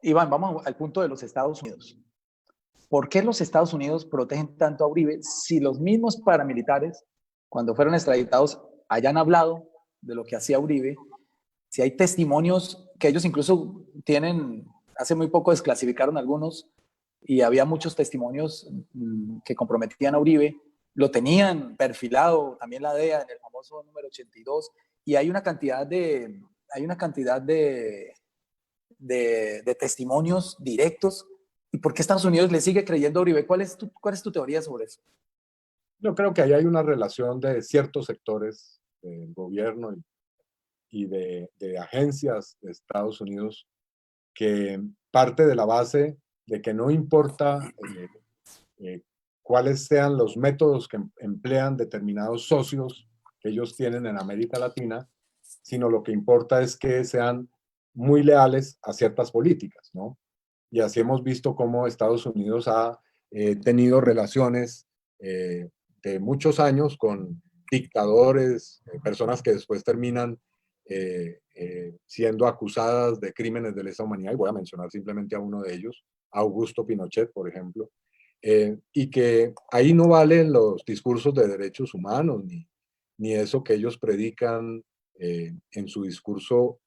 Iván, vamos al punto de los Estados Unidos. ¿Por qué los Estados Unidos protegen tanto a Uribe si los mismos paramilitares, cuando fueron extraditados, hayan hablado de lo que hacía Uribe? Si hay testimonios que ellos incluso tienen, hace muy poco desclasificaron algunos y había muchos testimonios que comprometían a Uribe, lo tenían perfilado también la DEA en el famoso número 82 y hay una cantidad de testimonios directos. ¿Y por qué Estados Unidos le sigue creyendo a Uribe? ¿Cuál es tu teoría sobre eso? Yo creo que ahí hay una relación de ciertos sectores del gobierno y de agencias de Estados Unidos que parte de la base de que no importa cuáles sean los métodos que emplean determinados socios que ellos tienen en América Latina, sino lo que importa es que sean muy leales a ciertas políticas, ¿no? Y así hemos visto cómo Estados Unidos ha tenido relaciones de muchos años con dictadores, personas que después terminan siendo acusadas de crímenes de lesa humanidad, y voy a mencionar simplemente a uno de ellos, Augusto Pinochet, por ejemplo, y que ahí no valen los discursos de derechos humanos, ni eso que ellos predican en su discurso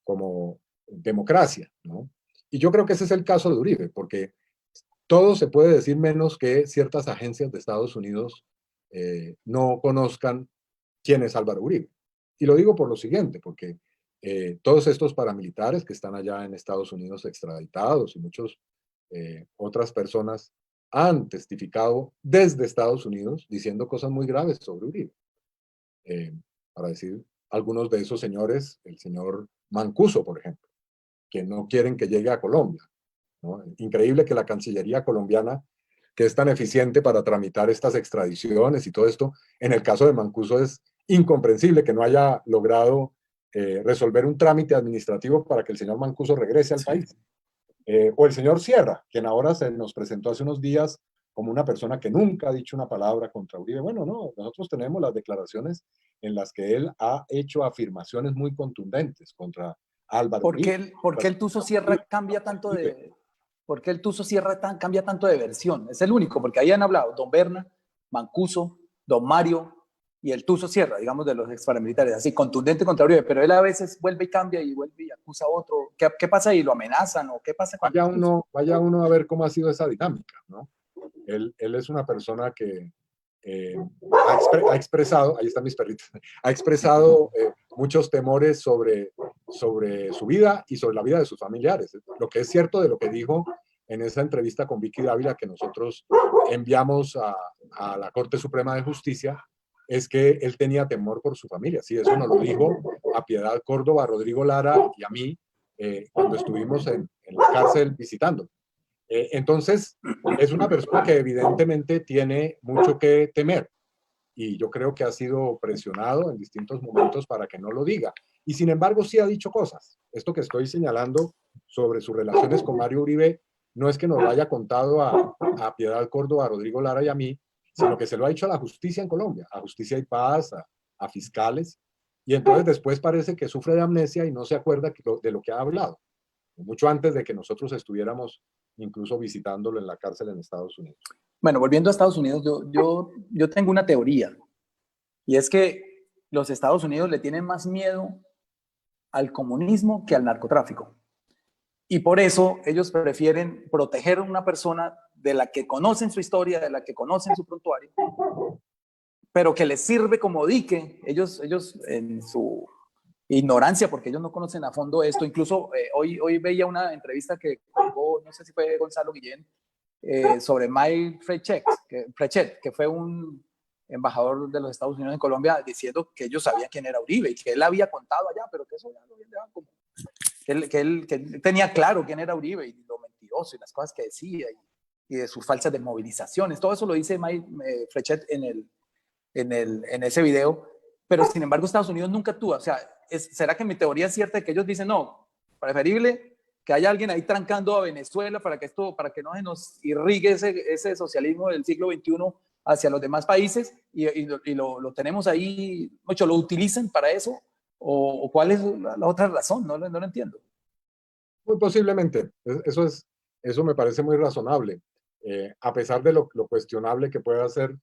como democracia, ¿no? Y yo creo que ese es el caso de Uribe, porque todo se puede decir menos que ciertas agencias de Estados Unidos no conozcan quién es Álvaro Uribe. Y lo digo por lo siguiente, porque todos estos paramilitares que están allá en Estados Unidos extraditados y muchas otras personas han testificado desde Estados Unidos diciendo cosas muy graves sobre Uribe. Para decir algunos de esos señores, el señor Mancuso, por ejemplo, que no quieren que llegue a Colombia, ¿no? Increíble que la Cancillería colombiana, que es tan eficiente para tramitar estas extradiciones y todo esto, en el caso de Mancuso es incomprensible que no haya logrado resolver un trámite administrativo para que el señor Mancuso regrese al país. O el señor Sierra, quien ahora se nos presentó hace unos días como una persona que nunca ha dicho una palabra contra Uribe. Bueno, no, nosotros tenemos las declaraciones en las que él ha hecho afirmaciones muy contundentes contra Álvaro Uribe. ¿Por qué el Tuso Sierra cambia tanto de... ¿Por qué el Tuso Sierra cambia tanto de versión? Es el único, porque ahí han hablado Don Berna, Mancuso, Don Mario y el Tuso Sierra, digamos, de los ex paramilitares, así contundente contra Uribe, pero él a veces vuelve y cambia y vuelve y acusa a otro. ¿Qué pasa ahí? ¿Lo amenazan o qué pasa? Vaya uno a ver cómo ha sido esa dinámica, ¿no? Él es una persona que ha expresado, ahí están mis perritos, ha expresado muchos temores sobre su vida y sobre la vida de sus familiares. Lo que es cierto de lo que dijo en esa entrevista con Vicky Dávila que nosotros enviamos a la Corte Suprema de Justicia es que él tenía temor por su familia. Sí, eso nos lo dijo a Piedad Córdoba, a Rodrigo Lara y a mí cuando estuvimos en la cárcel visitando. Entonces, es una persona que evidentemente tiene mucho que temer y yo creo que ha sido presionado en distintos momentos para que no lo diga. Y sin embargo, sí ha dicho cosas. Esto que estoy señalando sobre sus relaciones con Mario Uribe no es que nos lo haya contado a Piedad Córdoba, a Rodrigo Lara y a mí, sino que se lo ha dicho a la justicia en Colombia, a Justicia y Paz, a fiscales. Y entonces después parece que sufre de amnesia y no se acuerda de lo que ha hablado, mucho antes de que nosotros estuviéramos incluso visitándolo en la cárcel en Estados Unidos. Bueno, volviendo a Estados Unidos, yo tengo una teoría, y es que los Estados Unidos le tienen más miedo al comunismo que al narcotráfico. Y por eso ellos prefieren proteger a una persona de la que conocen su historia, de la que conocen su prontuario, pero que les sirve como dique. Ellos en su ignorancia, porque ellos no conocen a fondo esto. Incluso hoy veía una entrevista que colgó, no sé si fue Gonzalo Guillén, sobre Mike Frechet, que fue un embajador de los Estados Unidos en Colombia, diciendo que ellos sabían quién era Uribe y que él había contado allá, pero que eso ya lo habían dejado como... Que él tenía claro quién era Uribe y lo mentiroso y las cosas que decía y de sus falsas desmovilizaciones. Todo eso lo dice Mike Frechet en ese video, pero sin embargo Estados Unidos nunca actúa. O sea, ¿será que mi teoría es cierta de que ellos dicen no, preferible que haya alguien ahí trancando a Venezuela para que no se nos irrigue ese socialismo del siglo XXI hacia los demás países y lo tenemos ahí, mucho lo utilizan para eso? ¿O cuál es la otra razón? No lo entiendo. Muy posiblemente, eso me parece muy razonable, a pesar de lo cuestionable que pueda ser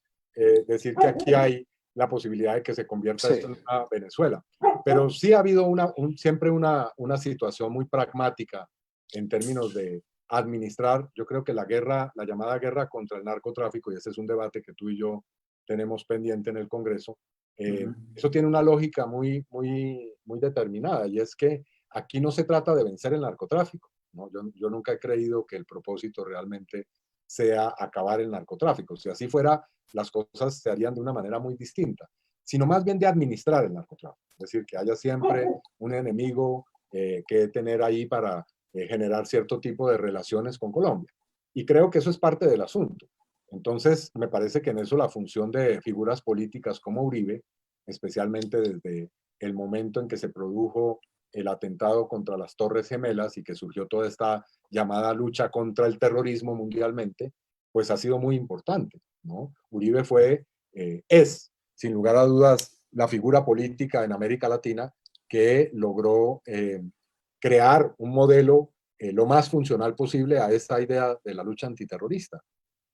decir que aquí hay la posibilidad de que se convierta esto Sí. en una Venezuela. Pero sí ha habido siempre una situación muy pragmática en términos de administrar, yo creo que la guerra, la llamada guerra contra el narcotráfico, y ese es un debate que tú y yo tenemos pendiente en el Congreso, eso tiene una lógica muy determinada, y es que aquí no se trata de vencer el narcotráfico, ¿no? Yo nunca he creído que el propósito realmente sea acabar el narcotráfico. Si así fuera, las cosas se harían de una manera muy distinta, sino más bien de administrar el narcotráfico. Es decir, que haya siempre un enemigo que tener ahí para generar cierto tipo de relaciones con Colombia. Y creo que eso es parte del asunto. Entonces, me parece que en eso la función de figuras políticas como Uribe, especialmente desde el momento en que se produjo el atentado contra las Torres Gemelas y que surgió toda esta llamada lucha contra el terrorismo mundialmente, pues ha sido muy importante, ¿no? Uribe es, sin lugar a dudas, la figura política en América Latina que logró crear un modelo lo más funcional posible a esta idea de la lucha antiterrorista,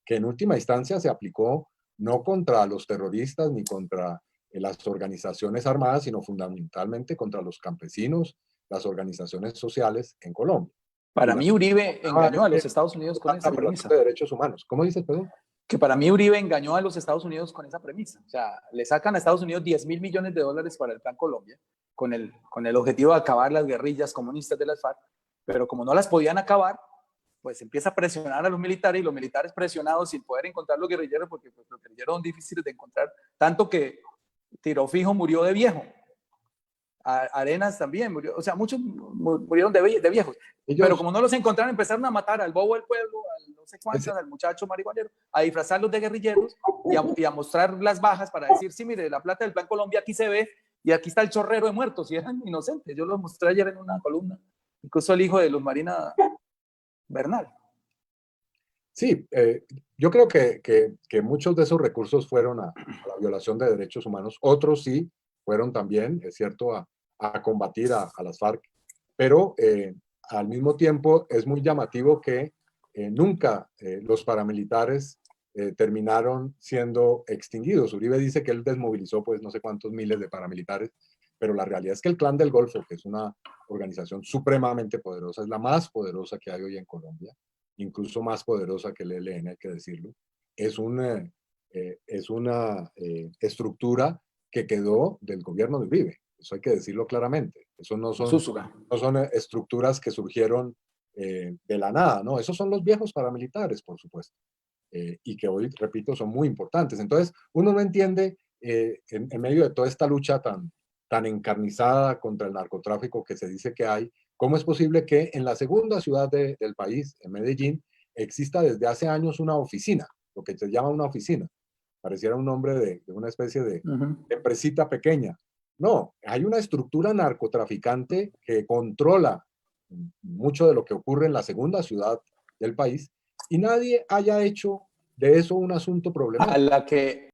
que en última instancia se aplicó no contra los terroristas ni contra las organizaciones armadas, sino fundamentalmente contra los campesinos, las organizaciones sociales en Colombia. Y Para la mí Uribe es engañó a que los Estados Unidos con tanta esa violación de premisa. derechos humanos. ¿Cómo dices, perdón? Que para mí Uribe engañó a los Estados Unidos con esa premisa. O sea, le sacan a Estados Unidos 10.000 millones de dólares para el Plan Colombia con el objetivo de acabar las guerrillas comunistas de las FARC, pero como no las podían acabar, pues empieza a presionar a los militares y los militares presionados sin poder encontrar los guerrilleros, porque pues, los guerrilleros son difíciles de encontrar, tanto que Tiro Fijo murió de viejo. Arenas también murió, o sea, muchos murieron de viejos. Pero Ellos, como no los encontraron, empezaron a matar al bobo del pueblo, al no sé ese, cuántas, al muchacho marihuanero, a disfrazarlos de guerrilleros y a mostrar las bajas para decir, sí, mire, la plata del Plan Colombia aquí se ve y aquí está el chorrero de muertos, y eran inocentes. Yo los mostré ayer en una columna, incluso el hijo de Luz Marina Bernal. sí, yo creo que muchos de esos recursos fueron a la violación de derechos humanos, otros sí fueron también, es cierto, a combatir a las FARC, pero al mismo tiempo es muy llamativo que nunca los paramilitares terminaron siendo extinguidos. Uribe dice que él desmovilizó pues no sé cuántos miles de paramilitares, pero la realidad es que el Clan del Golfo, que es una organización supremamente poderosa, es la más poderosa que hay hoy en Colombia, incluso más poderosa que el ELN, hay que decirlo, es una estructura que quedó del gobierno de Uribe. Eso hay que decirlo claramente. Eso Zúzula. no son estructuras que surgieron de la nada, ¿no? Esos son los viejos paramilitares, por supuesto, y que hoy, repito, son muy importantes. Entonces, uno no entiende en medio de toda esta lucha tan encarnizada contra el narcotráfico que se dice que hay, ¿cómo es posible que en la segunda ciudad del país, en Medellín, exista desde hace años una oficina, lo que se llama una oficina? Pareciera un nombre de una especie de empresita pequeña. No, hay una estructura narcotraficante que controla mucho de lo que ocurre en la segunda ciudad del país y nadie haya hecho de eso un asunto A problemático. la que